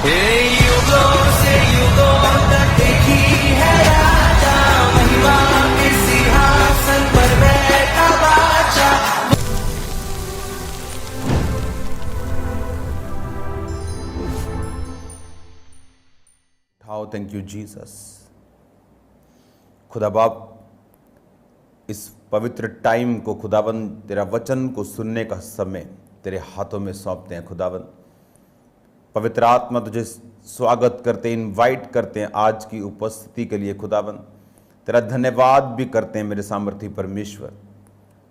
युगों से युगों तक एक ही है राजा, महिमा के सिंहासन पर बैठा बादशाह। उठाओ, थैंक यू जीसस। खुदा बाप, इस पवित्र टाइम को खुदावन तेरा वचन को सुनने का समय तेरे हाथों में सौंपते हैं। खुदावन पवित्र आत्मा तुझे स्वागत करते हैं, इनवाइट करते हैं आज की उपस्थिति के लिए। खुदावन तेरा धन्यवाद भी करते हैं मेरे सामर्थी परमेश्वर।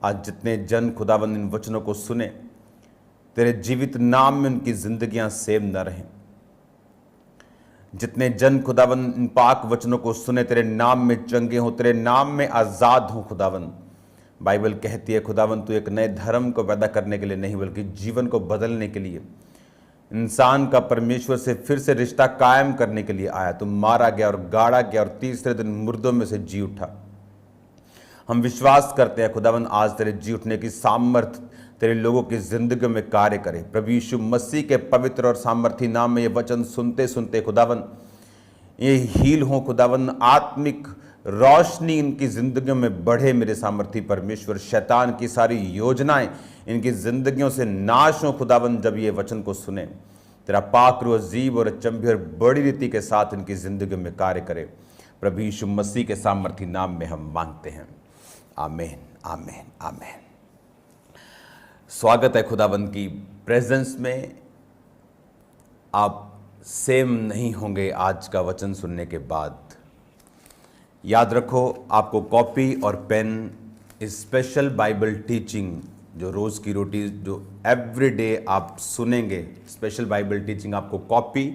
आज जितने जन खुदावन इन वचनों को सुने, तेरे जीवित नाम में उनकी जिंदगियां सेव न रहें। जितने जन खुदावन इन पाक वचनों को सुने, तेरे नाम में चंगे हों, तेरे नाम में आज़ाद हों। खुदावन बाइबल कहती है खुदावन तू एक नए धर्म को पैदा करने के लिए नहीं, बल्कि जीवन को बदलने के लिए, इंसान का परमेश्वर से फिर से रिश्ता कायम करने के लिए आया। तू मारा गया और गाड़ा गया और तीसरे दिन मुर्दों में से जी उठा। हम विश्वास करते हैं खुदावन आज तेरे जी उठने की सामर्थ तेरे लोगों की जिंदगी में कार्य करे। प्रभु यीशु मसीह के पवित्र और सामर्थी नाम में ये वचन सुनते सुनते खुदावन ये हील हो। खुदावन आत्मिक रोशनी इनकी जिंदगियों में बढ़े मेरे सामर्थी परमेश्वर। शैतान की सारी योजनाएं इनकी जिंदगियों से नाश हो। खुदावन जब ये वचन को सुने, तेरा पाक रूह अजीब और अचंभे और बड़ी रीति के साथ इनकी जिंदगी में कार्य करे। प्रभु यीशु मसीह के सामर्थी नाम में हम मांगते हैं, आमीन आमीन आमीन। स्वागत है खुदावन की प्रेजेंस में। आप सेम नहीं होंगे आज का वचन सुनने के बाद। याद रखो, आपको कॉपी और पेन, इस स्पेशल बाइबल टीचिंग जो रोज़ की रोटी जो एवरीडे आप सुनेंगे, स्पेशल बाइबल टीचिंग, आपको कॉपी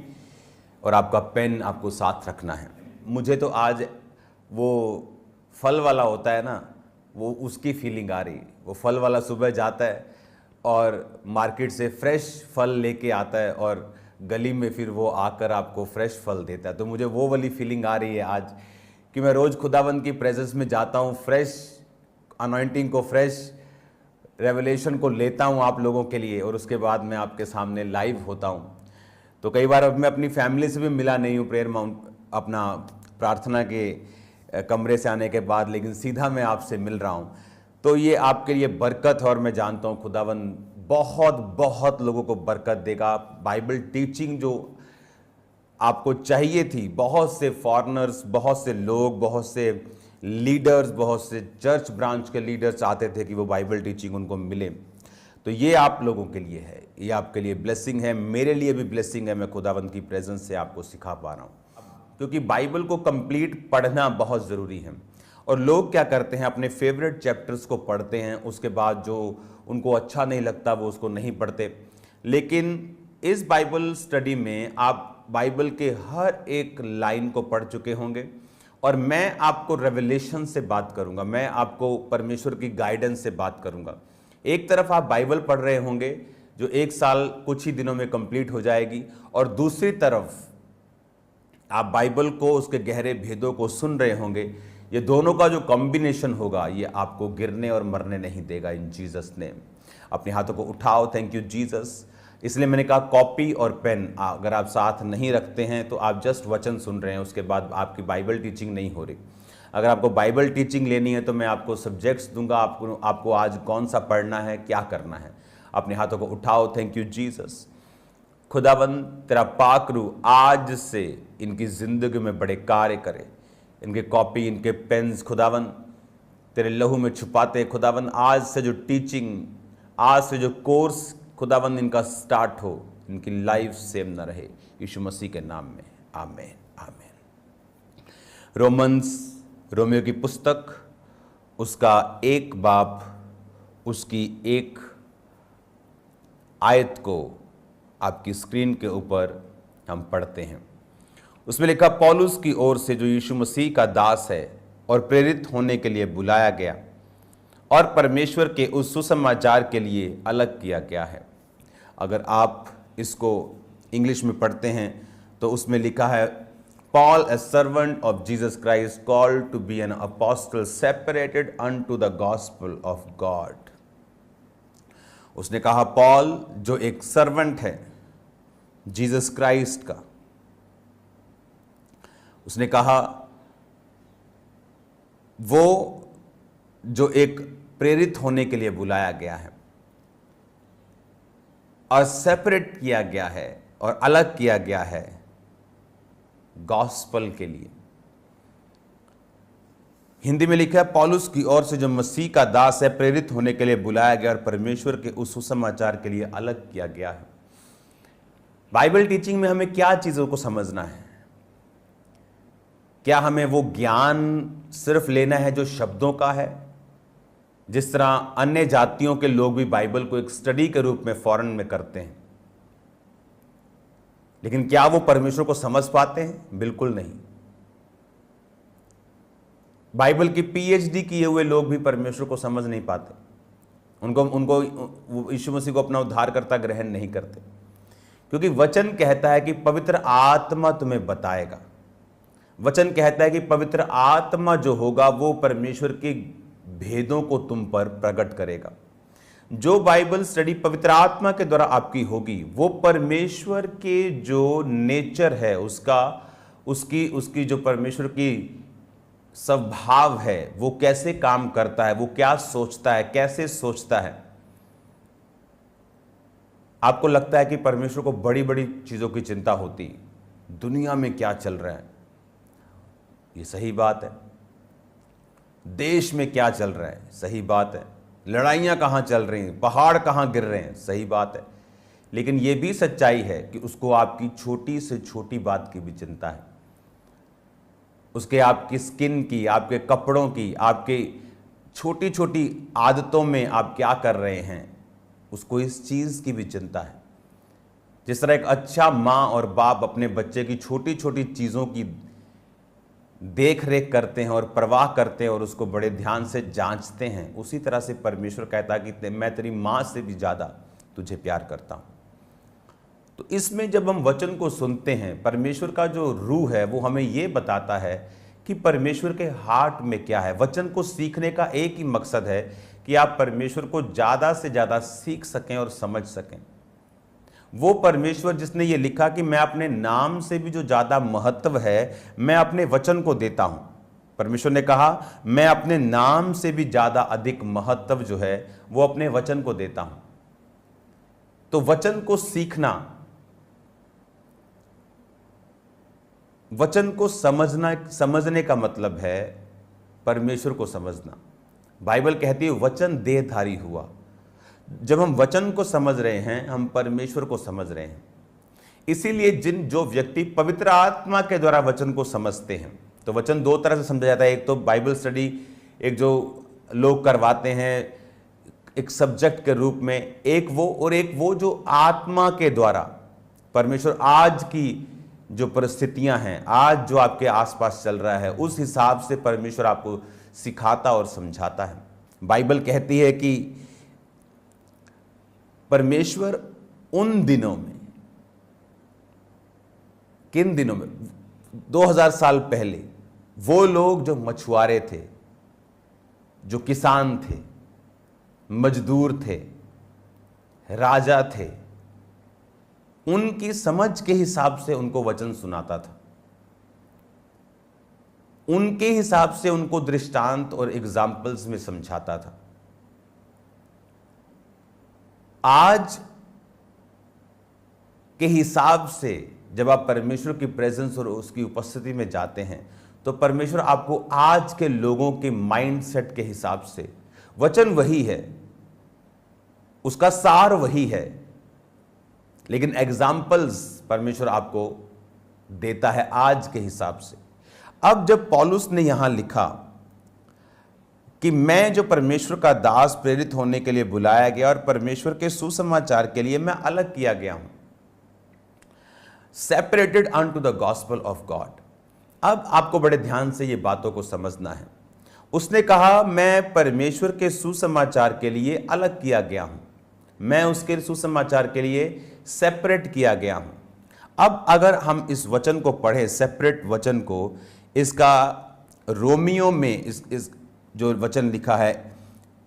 और आपका पेन आपको साथ रखना है। मुझे तो आज वो फल वाला होता है ना, वो उसकी फीलिंग आ रही। वो फल वाला सुबह जाता है और मार्केट से फ्रेश फल लेके आता है और गली में फिर वो आकर आपको फ्रेश फल देता है। तो मुझे वो वाली फीलिंग आ रही है आज कि मैं रोज़ खुदावन की प्रेजेंस में जाता हूँ, फ्रेश अनॉइंटिंग को, फ्रेश रेवलेशन को लेता हूँ आप लोगों के लिए, और उसके बाद मैं आपके सामने लाइव होता हूँ। तो कई बार अब मैं अपनी फैमिली से भी मिला नहीं हूँ प्रेयर माउंट अपना प्रार्थना के कमरे से आने के बाद, लेकिन सीधा मैं आपसे मिल रहा हूँ। तो ये आपके लिए बरकत है और मैं जानता हूँ खुदावन बहुत बहुत लोगों को बरकत देगा। बाइबल टीचिंग जो आपको चाहिए थी, बहुत से फॉरेनर्स, बहुत से लोग, बहुत से लीडर्स, बहुत से चर्च ब्रांच के लीडर्स चाहते थे कि वो बाइबल टीचिंग उनको मिले। तो ये आप लोगों के लिए है, ये आपके लिए ब्लेसिंग है, मेरे लिए भी ब्लेसिंग है। मैं खुदावंत की प्रेजेंस से आपको सिखा पा रहा हूँ, क्योंकि बाइबल को कंप्लीट पढ़ना बहुत ज़रूरी है। और लोग क्या करते हैं, अपने फेवरेट चैप्टर्स को पढ़ते हैं, उसके बाद जो उनको अच्छा नहीं लगता वो उसको नहीं पढ़ते। लेकिन इस बाइबल स्टडी में आप बाइबल के हर एक लाइन को पढ़ चुके होंगे और मैं आपको रेवलेशन से बात करूंगा, मैं आपको परमेश्वर की गाइडेंस से बात करूंगा। एक तरफ आप बाइबल पढ़ रहे होंगे जो एक साल कुछ ही दिनों में कंप्लीट हो जाएगी, और दूसरी तरफ आप बाइबल को, उसके गहरे भेदों को सुन रहे होंगे। ये दोनों का जो कॉम्बिनेशन होगा ये आपको गिरने और मरने नहीं देगा, इन जीसस नेम। अपने हाथों को उठाओ, थैंक यू जीसस। इसलिए मैंने कहा कॉपी और पेन अगर आप साथ नहीं रखते हैं तो आप जस्ट वचन सुन रहे हैं, उसके बाद आपकी बाइबल टीचिंग नहीं हो रही। अगर आपको बाइबल टीचिंग लेनी है तो मैं आपको सब्जेक्ट्स दूंगा, आपको आज कौन सा पढ़ना है, क्या करना है। अपने हाथों को उठाओ, थैंक यू जीसस। खुदावन तेरा पाक रूह आज से इनकी ज़िंदगी में बड़े कार्य करे। इनके कॉपी, इनके पेन्स खुदावन तेरे लहू में छुपाते। खुदावन आज से जो टीचिंग, आज से जो कोर्स खुदावन इनका स्टार्ट हो, इनकी लाइफ सेम न रहे, यीशु मसीह के नाम में, आमीन आमीन। रोमियो की पुस्तक, उसका 1 बाब, उसकी 1 आयत को आपकी स्क्रीन के ऊपर हम पढ़ते हैं। उसमें लिखा, पौलुस की ओर से जो यीशु मसीह का दास है और प्रेरित होने के लिए बुलाया गया और परमेश्वर के उस सुसमाचार के लिए अलग किया गया है। अगर आप इसको इंग्लिश में पढ़ते हैं तो उसमें लिखा है, Paul, a servant of Jesus Christ, called to be an apostle, separated unto the gospel of God. उसने कहा पॉल जो एक सर्वेंट है जीसस क्राइस्ट का, उसने कहा वो जो एक प्रेरित होने के लिए बुलाया गया है और सेपरेट किया गया है और अलग किया गया है गॉस्पल के लिए। हिंदी में लिखा है, पौलुस की ओर से जो मसीह का दास है, प्रेरित होने के लिए बुलाया गया और परमेश्वर के उस सुसमाचार के लिए अलग किया गया है। बाइबल टीचिंग में हमें क्या चीजों को समझना है? क्या हमें वो ज्ञान सिर्फ लेना है जो शब्दों का है, जिस तरह अन्य जातियों के लोग भी बाइबल को एक स्टडी के रूप में फॉरेन में करते हैं, लेकिन क्या वो परमेश्वर को समझ पाते हैं? बिल्कुल नहीं। बाइबल की पीएचडी किए हुए लोग भी परमेश्वर को समझ नहीं पाते। उनको यीशु मसीह को अपना उद्धारकर्ता ग्रहण नहीं करते, क्योंकि वचन कहता है कि पवित्र आत्मा तुम्हें बताएगा। वचन कहता है कि पवित्र आत्मा जो होगा वो परमेश्वर के भेदों को तुम पर प्रकट करेगा। जो बाइबल स्टडी पवित्र आत्मा के द्वारा आपकी होगी, वो परमेश्वर के जो नेचर है उसकी जो परमेश्वर की स्वभाव है, वो कैसे काम करता है, वो क्या सोचता है, कैसे सोचता है। आपको लगता है कि परमेश्वर को बड़ी बड़ी चीजों की चिंता होती, दुनिया में क्या चल रहा है, ये सही बात है। देश में क्या चल रहा है, सही बात है। लड़ाइयां कहां चल रही हैं, पहाड़ कहां गिर रहे हैं, सही बात है। लेकिन यह भी सच्चाई है कि उसको आपकी छोटी से छोटी बात की भी चिंता है। उसके आपकी स्किन की, आपके कपड़ों की, आपके छोटी छोटी आदतों में आप क्या कर रहे हैं, उसको इस चीज की भी चिंता है। जिस तरह एक अच्छा माँ और बाप अपने बच्चे की छोटी छोटी चीजों की देख रेख करते हैं और परवाह करते हैं और उसको बड़े ध्यान से जांचते हैं, उसी तरह से परमेश्वर कहता है कि मैं तेरी माँ से भी ज्यादा तुझे प्यार करता हूं। तो इसमें जब हम वचन को सुनते हैं, परमेश्वर का जो रूह है वो हमें ये बताता है कि परमेश्वर के हार्ट में क्या है। वचन को सीखने का एक ही मकसद है कि आप परमेश्वर को ज्यादा से ज्यादा सीख सकें और समझ सकें। वो परमेश्वर जिसने ये लिखा कि मैं अपने नाम से भी जो ज्यादा महत्व है मैं अपने वचन को देता हूं। परमेश्वर ने कहा मैं अपने नाम से भी ज्यादा अधिक महत्व जो है वो अपने वचन को देता हूं। तो वचन को सीखना, वचन को समझने का मतलब है परमेश्वर को समझना। बाइबल कहती है वचन देहधारी हुआ। जब हम वचन को समझ रहे हैं, हम परमेश्वर को समझ रहे हैं। इसीलिए जो व्यक्ति पवित्र आत्मा के द्वारा वचन को समझते हैं, तो वचन दो तरह से समझा जाता है। एक तो बाइबल स्टडी, एक जो लोग करवाते हैं एक सब्जेक्ट के रूप में, एक वो जो आत्मा के द्वारा परमेश्वर आज की जो परिस्थितियां हैं, आज जो आपके आसपास चल रहा है, उस हिसाब से परमेश्वर आपको सिखाता और समझाता है। बाइबल कहती है कि परमेश्वर उन दिनों में, किन दिनों में, 2000 साल पहले, वो लोग जो मछुआरे थे, जो किसान थे, मजदूर थे, राजा थे, उनकी समझ के हिसाब से उनको वचन सुनाता था। उनके हिसाब से उनको दृष्टांत और एग्जाम्पल्स में समझाता था। आज के हिसाब से जब आप परमेश्वर की प्रेजेंस और उसकी उपस्थिति में जाते हैं, तो परमेश्वर आपको आज के लोगों के माइंडसेट के हिसाब से, वचन वही है, उसका सार वही है, लेकिन एग्जाम्पल्स परमेश्वर आपको देता है आज के हिसाब से। अब जब पौलुस ने यहां लिखा कि मैं जो परमेश्वर का दास प्रेरित होने के लिए बुलाया गया और परमेश्वर के सुसमाचार के लिए मैं अलग किया गया हूं, separated unto the gospel of God. अब आपको बड़े ध्यान से ये बातों को समझना है। उसने कहा मैं परमेश्वर के सुसमाचार के लिए अलग किया गया हूं, मैं उसके सुसमाचार के लिए सेपरेट किया गया हूं। अब अगर हम इस वचन को पढ़ें, सेपरेट वचन को, इसका रोमियो में इस जो वचन लिखा है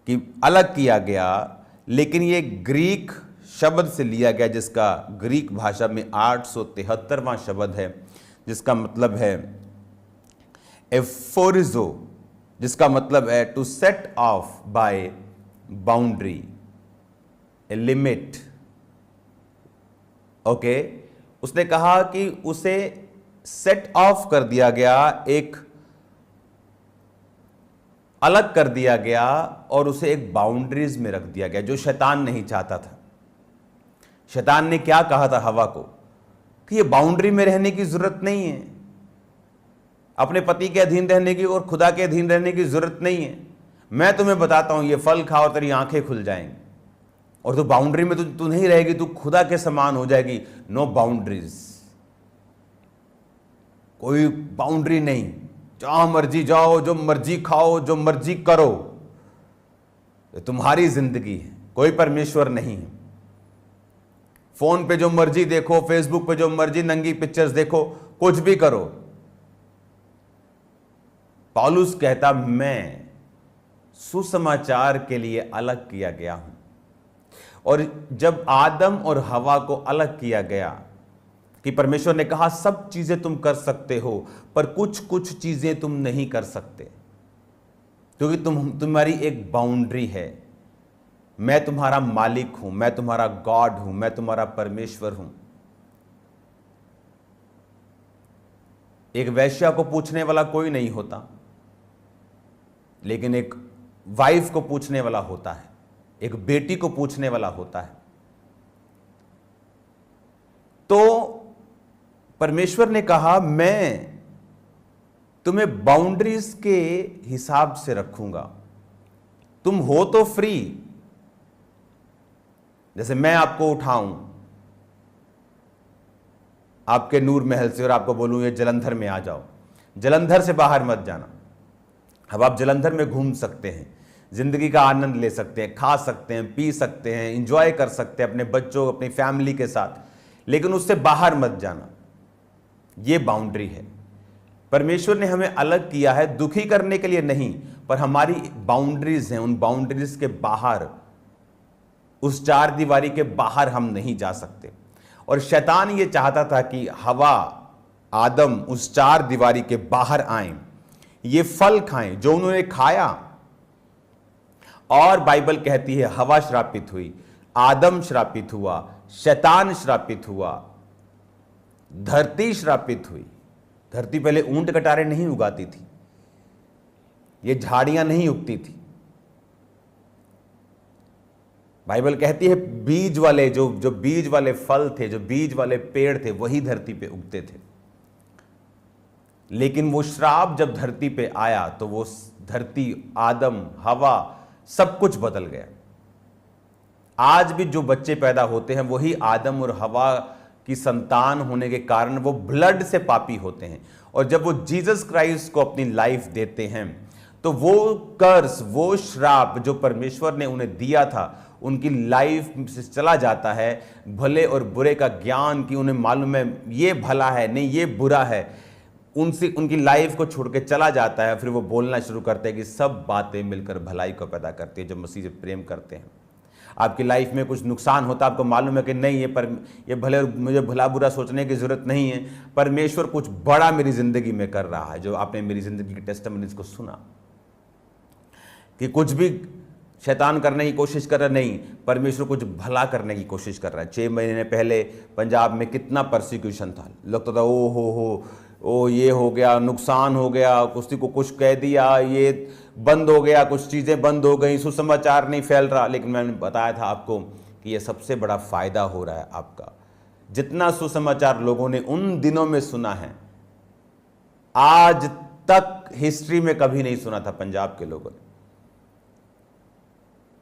कि अलग किया गया, लेकिन ये ग्रीक शब्द से लिया गया, जिसका ग्रीक भाषा में 873वां शब्द है, जिसका मतलब है एफोरिजो, जिसका मतलब है to set off by boundary, a limit. Okay, उसने कहा कि उसे सेट ऑफ कर दिया गया, एक अलग कर दिया गया और उसे एक बाउंड्रीज में रख दिया गया, जो शैतान नहीं चाहता था। शैतान ने क्या कहा था हवा को कि ये बाउंड्री में रहने की जरूरत नहीं है, अपने पति के अधीन रहने की और खुदा के अधीन रहने की जरूरत नहीं है। मैं तुम्हें बताता हूं, ये फल खाओ, तेरी आंखें खुल जाएंगी और तू बाउंड्री में तू नहीं रहेगी, तू खुदा के समान हो जाएगी। नो बाउंड्रीज, कोई बाउंड्री नहीं, जहां मर्जी जाओ, जो मर्जी खाओ, जो मर्जी करो, ये तुम्हारी जिंदगी है, कोई परमेश्वर नहीं है। फोन पे जो मर्जी देखो, फेसबुक पे जो मर्जी नंगी पिक्चर्स देखो, कुछ भी करो। पौलुस कहता, मैं सुसमाचार के लिए अलग किया गया हूं। और जब आदम और हवा को अलग किया गया, कि परमेश्वर ने कहा सब चीजें तुम कर सकते हो, पर कुछ कुछ चीजें तुम नहीं कर सकते, क्योंकि तुम्हारी एक बाउंड्री है। मैं तुम्हारा मालिक हूं, मैं तुम्हारा गॉड हूं, मैं तुम्हारा परमेश्वर हूं। एक वेश्या को पूछने वाला कोई नहीं होता, लेकिन एक वाइफ को पूछने वाला होता है, एक बेटी को पूछने वाला होता है। तो परमेश्वर ने कहा, मैं तुम्हें बाउंड्रीज के हिसाब से रखूंगा। तुम हो तो फ्री, जैसे मैं आपको उठाऊं आपके नूर महल से और आपको बोलूं ये जलंधर में आ जाओ, जलंधर से बाहर मत जाना। अब आप जलंधर में घूम सकते हैं, जिंदगी का आनंद ले सकते हैं, खा सकते हैं, पी सकते हैं, इंजॉय कर सकते हैं अपने बच्चों, अपनी फैमिली के साथ, लेकिन उससे बाहर मत जाना। ये बाउंड्री है। परमेश्वर ने हमें अलग किया है, दुखी करने के लिए नहीं, पर हमारी बाउंड्रीज हैं, उन बाउंड्रीज के बाहर, उस चार दीवारी के बाहर हम नहीं जा सकते। और शैतान ये चाहता था कि हवा, आदम उस चार दीवारी के बाहर आए, ये फल खाएं जो उन्होंने खाया। और बाइबल कहती है हवा श्रापित हुई, आदम श्रापित हुआ, शैतान श्रापित हुआ, धरती श्रापित हुई। धरती पहले ऊंट कटारे नहीं उगाती थी, ये झाड़ियां नहीं उगती थी। बाइबल कहती है बीज वाले जो बीज वाले फल थे, जो बीज वाले पेड़ थे, वही धरती पे उगते थे। लेकिन वो श्राप जब धरती पे आया तो वो धरती, आदम, हवा, सब कुछ बदल गया। आज भी जो बच्चे पैदा होते हैं वही आदम और हवा की संतान होने के कारण वो ब्लड से पापी होते हैं। और जब वो जीसस क्राइस्ट को अपनी लाइफ देते हैं तो वो कर्स, वो श्राप जो परमेश्वर ने उन्हें दिया था, उनकी लाइफ से चला जाता है। भले और बुरे का ज्ञान, कि उन्हें मालूम है ये भला है, नहीं ये बुरा है, उनसे उनकी लाइफ को छोड़ के चला जाता है। फिर वो बोलना शुरू करते हैं कि सब बातें मिलकर भलाई को पैदा करती है, जब मसीह से प्रेम करते हैं। आपकी लाइफ में कुछ नुकसान होता है, आपको मालूम है कि नहीं ये भले, मुझे भला बुरा सोचने की जरूरत नहीं है, परमेश्वर कुछ बड़ा मेरी जिंदगी में कर रहा है। जो आपने मेरी जिंदगी की टेस्टिमनीज को सुना कि कुछ भी शैतान करने की कोशिश कर रहा, नहीं, परमेश्वर कुछ भला करने की कोशिश कर रहा है। 6 महीने पहले पंजाब में कितना परसिक्यूशन था, लगता था ओ ये हो गया, नुकसान हो गया, किसी को कुछ कह दिया, ये बंद हो गया, कुछ चीज़ें बंद हो गई, सुसमाचार नहीं फैल रहा। लेकिन मैंने बताया था आपको कि ये सबसे बड़ा फायदा हो रहा है आपका। जितना सुसमाचार लोगों ने उन दिनों में सुना है, आज तक हिस्ट्री में कभी नहीं सुना था पंजाब के लोगों ने।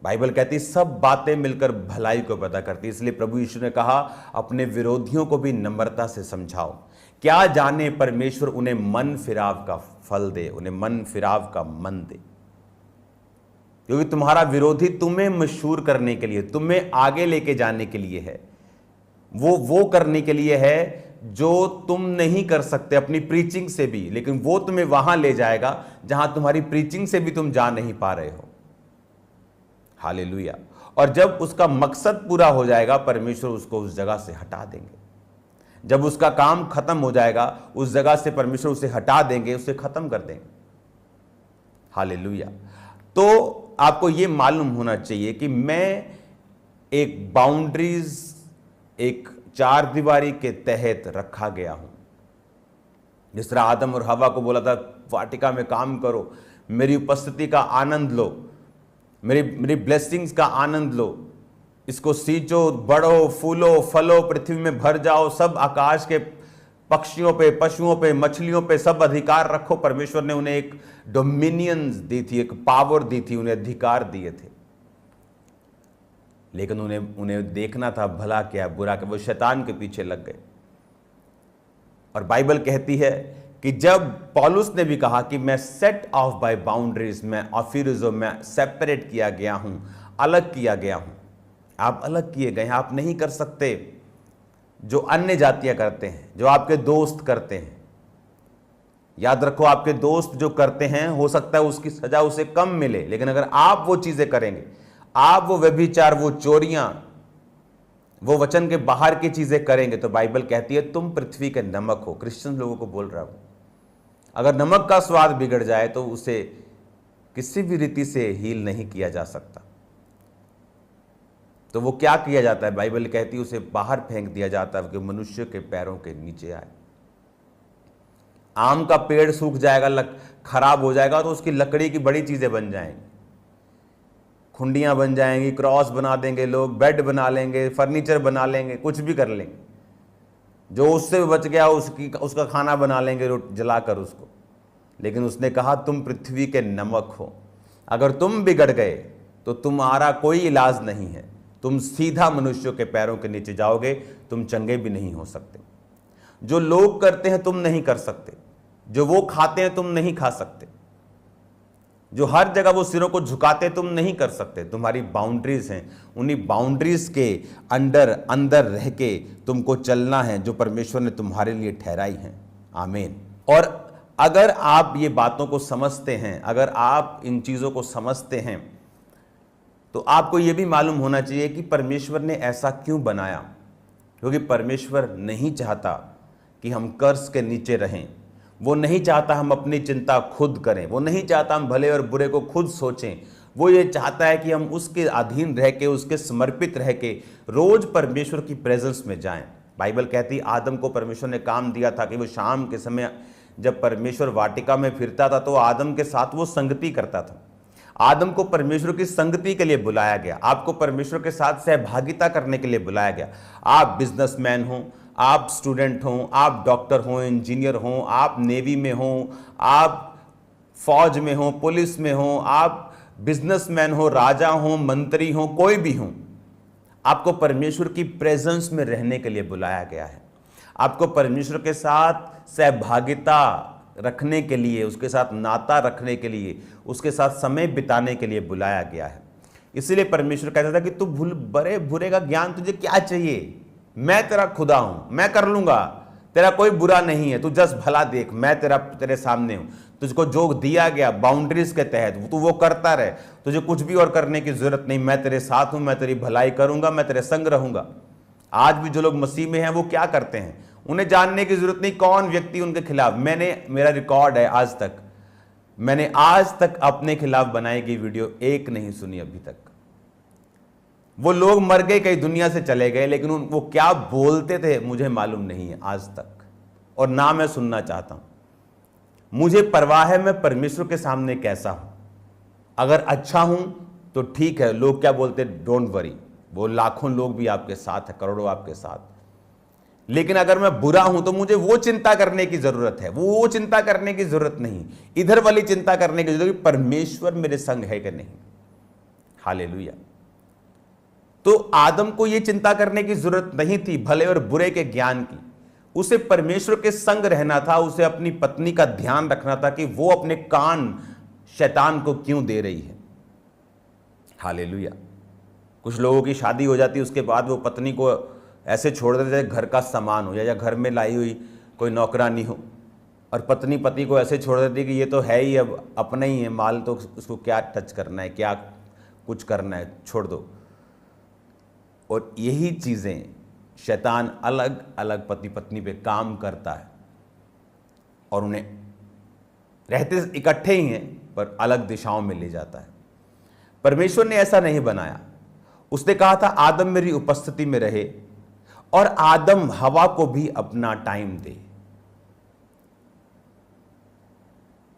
बाइबल कहती सब बातें मिलकर भलाई को पैदा करती। इसलिए प्रभु यीशु ने कहा, अपने विरोधियों को भी नम्रता से समझाओ, क्या जाने परमेश्वर उन्हें मन फिराव का फल दे, उन्हें मन फिराव का मन दे। क्योंकि तुम्हारा विरोधी तुम्हें मशहूर करने के लिए, तुम्हें आगे लेके जाने के लिए है। वो करने के लिए है जो तुम नहीं कर सकते अपनी प्रीचिंग से भी, लेकिन वो तुम्हें वहां ले जाएगा जहां तुम्हारी प्रीचिंग से भी तुम जा नहीं पा रहे हो। हालेलुया। और जब उसका मकसद पूरा हो जाएगा, परमेश्वर उसको उस जगह से हटा देंगे। जब उसका काम खत्म हो जाएगा, उस जगह से परमेश्वर उसे हटा देंगे, उसे खत्म कर देंगे। हालेलुया। तो आपको यह मालूम होना चाहिए कि मैं एक बाउंड्रीज, एक चार दीवारी के तहत रखा गया हूं। जिस तरह आदम और हवा को बोला था वाटिका में काम करो, मेरी उपस्थिति का आनंद लो, मेरी ब्लेसिंग्स का आनंद लो, इसको सींचो, बढ़ो, फूलो, फलो, पृथ्वी में भर जाओ, सब आकाश के पक्षियों पे, पशुओं पे, मछलियों पे सब अधिकार रखो। परमेश्वर ने उन्हें एक डोमिनियंस दी थी, एक पावर दी थी, उन्हें अधिकार दिए थे। लेकिन उन्हें देखना था भला क्या बुरा क्या, वो शैतान के पीछे लग गए। और बाइबल कहती है कि जब पौलुस ने भी कहा कि मैं सेट ऑफ बाय बाउंड्रीज, मैं ऑफिरिज्म में सेपरेट किया गया हूं, अलग किया गया हूं। आप अलग किए गए हैं, आप नहीं कर सकते जो अन्य जातियां करते हैं, जो आपके दोस्त करते हैं। याद रखो, आपके दोस्त जो करते हैं हो सकता है उसकी सजा उसे कम मिले, लेकिन अगर आप वो चीजें करेंगे, आप वो व्यभिचार, वो चोरियां, वो वचन के बाहर की चीजें करेंगे, तो बाइबल कहती है तुम पृथ्वी के नमक हो। क्रिश्चियन लोगों को बोल रहा हूं, अगर नमक का स्वाद बिगड़ जाए तो उसे किसी भी रीति से हील नहीं किया जा सकता। तो वो क्या किया जाता है, बाइबल कहती है उसे बाहर फेंक दिया जाता है कि मनुष्य के पैरों के नीचे आए। आम का पेड़ सूख जाएगा, खराब हो जाएगा, तो उसकी लकड़ी की बड़ी चीजें बन जाएंगी, खुंडियां बन जाएंगी, क्रॉस बना देंगे लोग, बेड बना लेंगे, फर्नीचर बना लेंगे, कुछ भी कर लेंगे। जो उससे बच गया उसका खाना बना लेंगे जलाकर उसको। लेकिन उसने कहा तुम पृथ्वी के नमक हो। अगर तुम बिगड़ गए तो तुम्हारा कोई इलाज नहीं है, तुम सीधा मनुष्यों के पैरों के नीचे जाओगे, तुम चंगे भी नहीं हो सकते। जो लोग करते हैं तुम नहीं कर सकते, जो वो खाते हैं तुम नहीं खा सकते, जो हर जगह वो सिरों को झुकाते तुम नहीं कर सकते। तुम्हारी बाउंड्रीज हैं, उन्हीं बाउंड्रीज के अंदर रह के तुमको चलना है जो परमेश्वर ने तुम्हारे लिए ठहराई है। आमीन। और अगर आप ये बातों को समझते हैं, अगर आप इन चीजों को समझते हैं, तो आपको यह भी मालूम होना चाहिए कि परमेश्वर ने ऐसा क्यों बनाया। क्योंकि परमेश्वर नहीं चाहता कि हम कर्ज के नीचे रहें, वो नहीं चाहता हम अपनी चिंता खुद करें, वो नहीं चाहता हम भले और बुरे को खुद सोचें। वो ये चाहता है कि हम उसके अधीन रह के, उसके समर्पित रह के रोज परमेश्वर की प्रेजेंस में जाएं। बाइबल कहती है आदम को परमेश्वर ने काम दिया था कि वो शाम के समय जब परमेश्वर वाटिका में फिरता था तो आदम के साथ वो संगति करता था। आदम को परमेश्वर की संगति के लिए बुलाया गया, आपको परमेश्वर के साथ सहभागिता करने के लिए बुलाया गया। आप बिजनेसमैन हो, आप स्टूडेंट हो, आप डॉक्टर हो, इंजीनियर हो, आप नेवी में हो, आप फौज में हो, पुलिस में हो, आप बिजनेसमैन हो, राजा हो, मंत्री हो, कोई भी हो, आपको परमेश्वर की प्रेजेंस में रहने के लिए बुलाया गया है। आपको परमेश्वर के साथ सहभागिता रखने के लिए, उसके साथ नाता रखने के लिए, उसके साथ समय बिताने के लिए बुलाया गया है। इसलिए परमेश्वर कहता था कि तू बड़े बुरे का ज्ञान तुझे क्या चाहिए, मैं तेरा खुदा हूं, मैं कर लूंगा, तेरा कोई बुरा नहीं है, तू जस्ट भला देख, मैं तेरे सामने हूं। तुझको जो दिया गया बाउंड्रीज के तहत तू वो करता रहे, तुझे कुछ भी और करने की जरूरत नहीं, मैं तेरे साथ हूं, मैं तेरी भलाई करूंगा, मैं तेरे संग रहूंगा। आज भी जो लोग मसीह में हैं वो क्या करते हैं, उन्हें जानने की जरूरत नहीं कौन व्यक्ति उनके खिलाफ। मेरा रिकॉर्ड है, मैंने आज तक अपने खिलाफ बनाई गई वीडियो एक नहीं सुनी अभी तक। वो लोग मर गए, कई दुनिया से चले गए, लेकिन वो क्या बोलते थे मुझे मालूम नहीं है आज तक, और ना मैं सुनना चाहता हूं। मुझे परवाह है मैं परमेश्वर के सामने कैसा हूं। अगर अच्छा हूं तो ठीक है, लोग क्या बोलते डोंट वरी, वो लाखों लोग भी आपके साथ है, करोड़ों आपके साथ। लेकिन अगर मैं बुरा हूं तो मुझे वो चिंता करने की जरूरत है, वो चिंता करने की जरूरत नहीं, इधर वाली चिंता करने की जरूरत, परमेश्वर मेरे संग है कि नहीं। हालेलुया। तो आदम को यह चिंता करने की जरूरत नहीं थी भले और बुरे के ज्ञान की, उसे परमेश्वर के संग रहना था, उसे अपनी पत्नी का ध्यान रखना था कि वो अपने कान शैतान को क्यों दे रही है। हालेलुया। कुछ लोगों की शादी हो जाती है, उसके बाद वो पत्नी को ऐसे छोड़ देते हैं घर का सामान हो या घर में लाई हुई कोई नौकरानी हो, और पत्नी पति को ऐसे छोड़ देती है कि ये तो है ही, अब अपना ही है माल, तो उसको क्या टच करना है, क्या कुछ करना है, छोड़ दो। और यही चीज़ें शैतान अलग अलग पति पत्नी पे काम करता है और उन्हें रहते इकट्ठे ही हैं पर अलग दिशाओं में ले जाता है। परमेश्वर ने ऐसा नहीं बनाया। उसने कहा था आदम मेरी उपस्थिति में रहे और आदम हवा को भी अपना टाइम दे,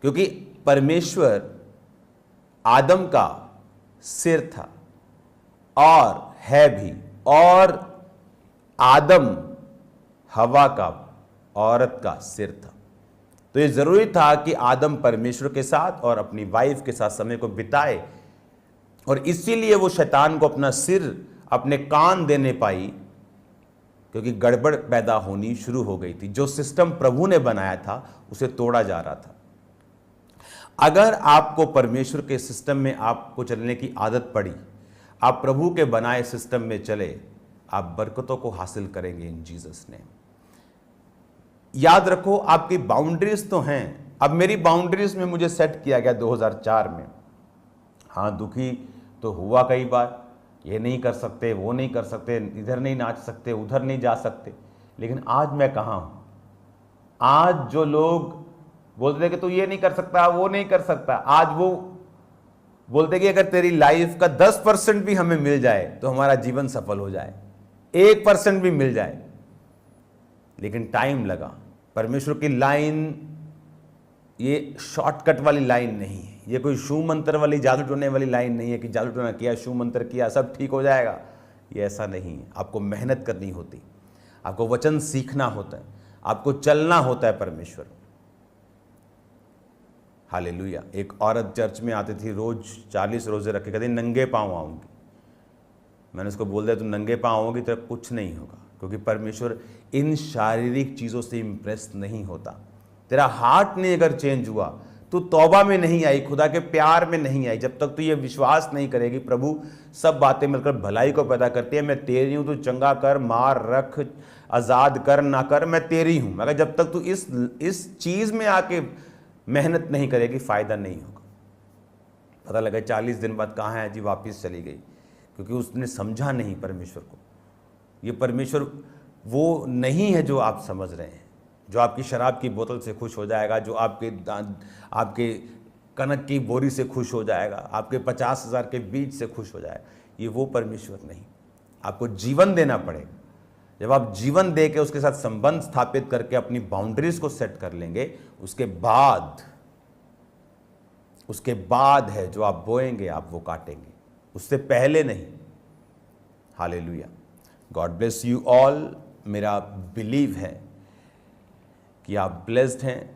क्योंकि परमेश्वर आदम का सिर था और है भी, और आदम हवा का, औरत का सिर था। तो ये जरूरी था कि आदम परमेश्वर के साथ और अपनी वाइफ के साथ समय को बिताए, और इसीलिए वो शैतान को अपना सिर, अपने कान देने पाई, क्योंकि गड़बड़ पैदा होनी शुरू हो गई थी। जो सिस्टम प्रभु ने बनाया था उसे तोड़ा जा रहा था। अगर आपको परमेश्वर के सिस्टम में आपको चलने की आदत पड़ी, आप प्रभु के बनाए सिस्टम में चले, आप बरकतों को हासिल करेंगे इन जीसस नेम। याद रखो आपकी बाउंड्रीज तो हैं। अब मेरी बाउंड्रीज में मुझे सेट किया गया 2004 में। हाँ, दुखी तो हुआ कई बार, ये नहीं कर सकते, वो नहीं कर सकते, इधर नहीं नाच सकते, उधर नहीं जा सकते, लेकिन आज मैं कहाँ हूँ। आज जो लोग बोलते कि तू ये नहीं कर सकता, वो नहीं कर सकता, आज वो बोलते कि अगर तेरी लाइफ का 10% भी हमें मिल जाए तो हमारा जीवन सफल हो जाए, 1% भी मिल जाए। लेकिन टाइम लगा। परमेश्वर की लाइन ये शॉर्टकट वाली लाइन नहीं है। ये कोई शू मंत्र वाली, जादू टोने वाली लाइन नहीं है कि जादू टोना किया, शू मंत्र किया, सब ठीक हो जाएगा। ये ऐसा नहीं है। आपको मेहनत करनी होती, आपको वचन सीखना होता है, आपको चलना होता है परमेश्वर। हालेलुया। एक औरत चर्च में आती थी, रोज 40 रोजे रखे, कहती नंगे पांव आऊंगी। मैंने उसको बोल दिया तुम नंगे पांव आओगी तो कुछ नहीं होगा, क्योंकि परमेश्वर इन शारीरिक चीज़ों से इम्प्रेस नहीं होता। तेरा हार्ट नहीं अगर चेंज हुआ, तू तौबा में नहीं आई, खुदा के प्यार में नहीं आई, जब तक तू ये विश्वास नहीं करेगी प्रभु सब बातें मिलकर भलाई को पैदा करती है, मैं तेरी हूँ, तू चंगा कर, मार, रख, आज़ाद कर, ना कर, मैं तेरी हूँ, मगर जब तक तू इस चीज़ में आके मेहनत नहीं करेगी, फ़ायदा नहीं होगा। पता लगा 40 दिन बाद कहाँ है जी, वापस चली गई, क्योंकि उसने समझा नहीं परमेश्वर को। ये परमेश्वर वो नहीं है जो आप समझ रहे हैं, जो आपकी शराब की बोतल से खुश हो जाएगा, जो आपके कनक की बोरी से खुश हो जाएगा, आपके 50,000 के बीज से खुश हो जाएगा। ये वो परमेश्वर नहीं। आपको जीवन देना पड़ेगा। जब आप जीवन दे के उसके साथ संबंध स्थापित करके अपनी बाउंड्रीज को सेट कर लेंगे, उसके बाद है जो आप बोएंगे आप वो काटेंगे, उससे पहले नहीं। Hallelujah. God bless you all. मेरा बिलीव है कि आप ब्लेस्ड हैं।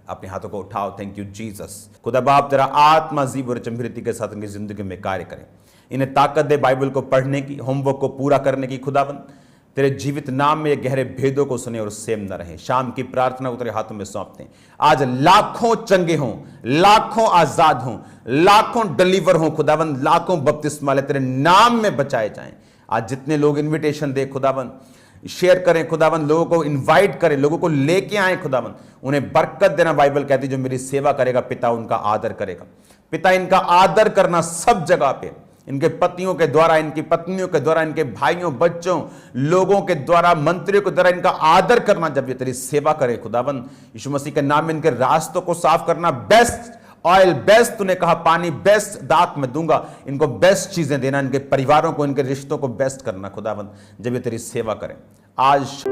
अपने हाथों को उठाओ। Thank you Jesus. खुदा बाप तेरा आत्मा जीव और चंभिरति के साथ उनकी जिंदगी में कार्य करें। इन्हें ताकत दे बाइबल को पढ़ने की, होमवर्क को पूरा करने की। खुदाबंद तेरे जीवित नाम में ये गहरे भेदों को सुने और सेम न रहे। शाम की प्रार्थना को तेरे हाथों में सौंपते हैं। आज लाखों चंगे हों, लाखों आजाद हों, लाखों डिलीवर हों खुदाबंद, लाखों बपतिस्मा ले तेरे नाम में बचाए जाएं। आज जितने लोग इन्विटेशन दे खुदाबंद, शेयर करें खुदाबंद, लोगों को इनवाइट करें, लोगों को लेके आए खुदाबंद, उन्हें बरकत देना। बाइबल कहती जो मेरी सेवा करेगा पिता उनका आदर करेगा। पिता इनका आदर करना सब जगह पे, इनके पतियों के द्वारा, इनकी पत्नियों के द्वारा, इनके भाइयों, बच्चों, लोगों के द्वारा, मंत्रियों के द्वारा इनका आदर करना। जब ये तेरी सेवा करे खुदाबंद, यीशु मसीह के नाम में इनके रास्तों को साफ करना। बेस्ट ऑयल, बेस्ट तूने कहा पानी, बेस्ट दाख मैं दूंगा, इनको बेस्ट चीजें देना, इनके परिवारों को, इनके रिश्तों को बेस्ट करना खुदाबंद, जब ये तेरी सेवा करें। आज